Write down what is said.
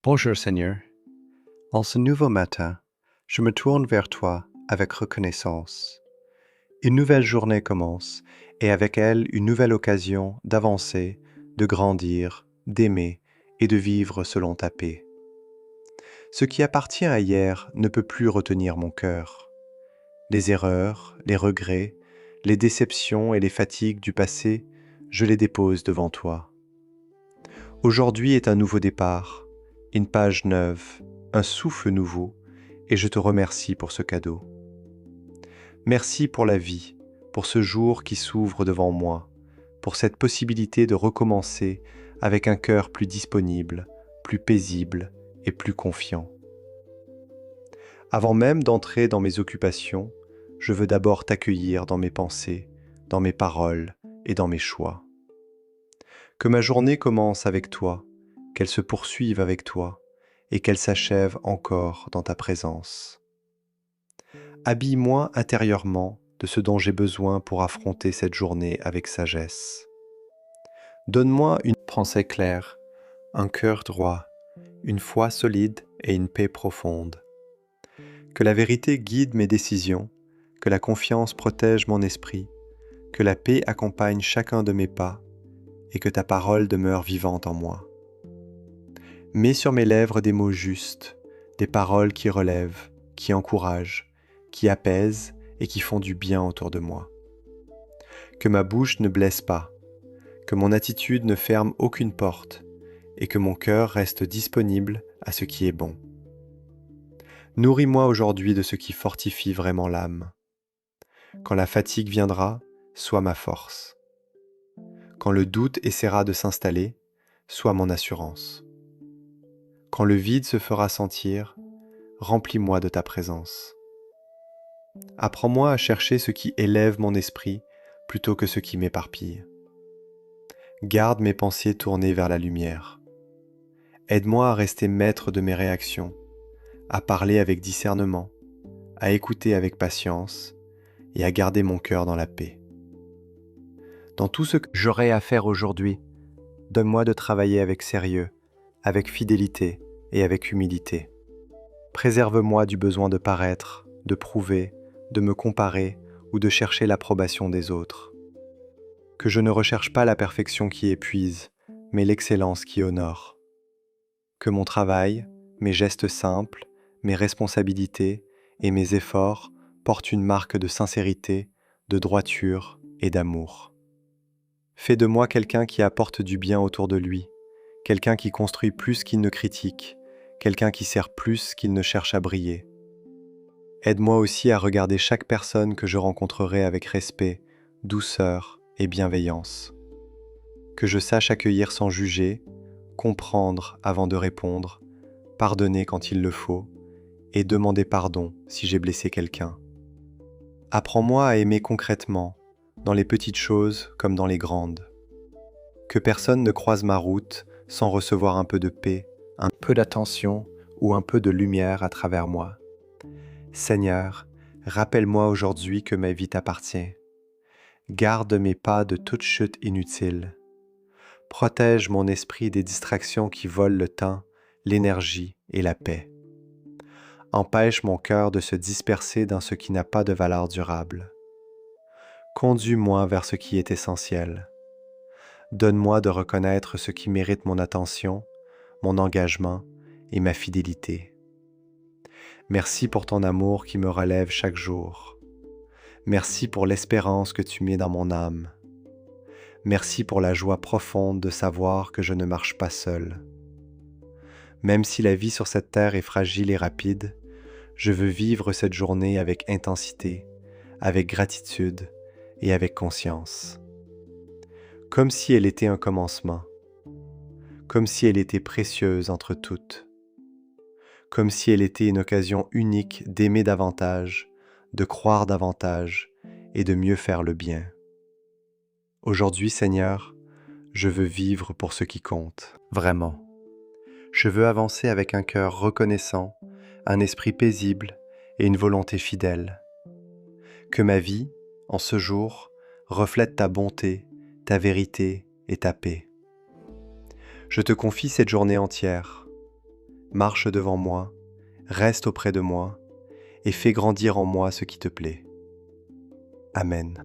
Bonjour Seigneur, en ce nouveau matin, je me tourne vers toi avec reconnaissance. Une nouvelle journée commence et avec elle une nouvelle occasion d'avancer, de grandir, d'aimer et de vivre selon ta paix. Ce qui appartient à hier ne peut plus retenir mon cœur. Les erreurs, les regrets, les déceptions et les fatigues du passé, je les dépose devant toi. Aujourd'hui est un nouveau départ, une page neuve, un souffle nouveau, et je te remercie pour ce cadeau. Merci pour la vie, pour ce jour qui s'ouvre devant moi, pour cette possibilité de recommencer avec un cœur plus disponible, plus paisible et plus confiant. Avant même d'entrer dans mes occupations, je veux d'abord t'accueillir dans mes pensées, dans mes paroles et dans mes choix. Que ma journée commence avec toi, qu'elle se poursuive avec toi et qu'elle s'achève encore dans ta présence. Habille-moi intérieurement de ce dont j'ai besoin pour affronter cette journée avec sagesse. Donne-moi une pensée claire, un cœur droit, une foi solide et une paix profonde. Que la vérité guide mes décisions, que la confiance protège mon esprit, que la paix accompagne chacun de mes pas et que ta parole demeure vivante en moi. Mets sur mes lèvres des mots justes, des paroles qui relèvent, qui encouragent, qui apaisent et qui font du bien autour de moi. Que ma bouche ne blesse pas, que mon attitude ne ferme aucune porte et que mon cœur reste disponible à ce qui est bon. Nourris-moi aujourd'hui de ce qui fortifie vraiment l'âme. Quand la fatigue viendra, sois ma force. Quand le doute essaiera de s'installer, sois mon assurance. Quand le vide se fera sentir, remplis-moi de ta présence. Apprends-moi à chercher ce qui élève mon esprit plutôt que ce qui m'éparpille. Garde mes pensées tournées vers la lumière. Aide-moi à rester maître de mes réactions, à parler avec discernement, à écouter avec patience et à garder mon cœur dans la paix. Dans tout ce que j'aurai à faire aujourd'hui, donne-moi de travailler avec sérieux, avec fidélité et avec humilité. Préserve-moi du besoin de paraître, de prouver, de me comparer ou de chercher l'approbation des autres. Que je ne recherche pas la perfection qui épuise, mais l'excellence qui honore. Que mon travail, mes gestes simples, mes responsabilités et mes efforts portent une marque de sincérité, de droiture et d'amour. Fais de moi quelqu'un qui apporte du bien autour de lui, quelqu'un qui construit plus qu'il ne critique, quelqu'un qui sert plus qu'il ne cherche à briller. Aide-moi aussi à regarder chaque personne que je rencontrerai avec respect, douceur et bienveillance. Que je sache accueillir sans juger, comprendre avant de répondre, pardonner quand il le faut, et demander pardon si j'ai blessé quelqu'un. Apprends-moi à aimer concrètement, dans les petites choses comme dans les grandes. Que personne ne croise ma route sans recevoir un peu de paix, un peu d'attention ou un peu de lumière à travers moi. Seigneur, rappelle-moi aujourd'hui que ma vie t'appartient. Garde mes pas de toute chute inutile. Protège mon esprit des distractions qui volent le temps, l'énergie et la paix. Empêche mon cœur de se disperser dans ce qui n'a pas de valeur durable. Conduis-moi vers ce qui est essentiel. Donne-moi de reconnaître ce qui mérite mon attention, mon engagement et ma fidélité. Merci pour ton amour qui me relève chaque jour. Merci pour l'espérance que tu mets dans mon âme. Merci pour la joie profonde de savoir que je ne marche pas seul. Même si la vie sur cette terre est fragile et rapide, je veux vivre cette journée avec intensité, avec gratitude et avec conscience. Comme si elle était un commencement, comme si elle était précieuse entre toutes, comme si elle était une occasion unique d'aimer davantage, de croire davantage et de mieux faire le bien. Aujourd'hui, Seigneur, je veux vivre pour ce qui compte, vraiment. Je veux avancer avec un cœur reconnaissant, un esprit paisible et une volonté fidèle. Que ma vie, en ce jour, reflète ta bonté, ta vérité et ta paix. Je te confie cette journée entière. marche devant moi, reste auprès de moi, et fais grandir en moi ce qui te plaît. Amen.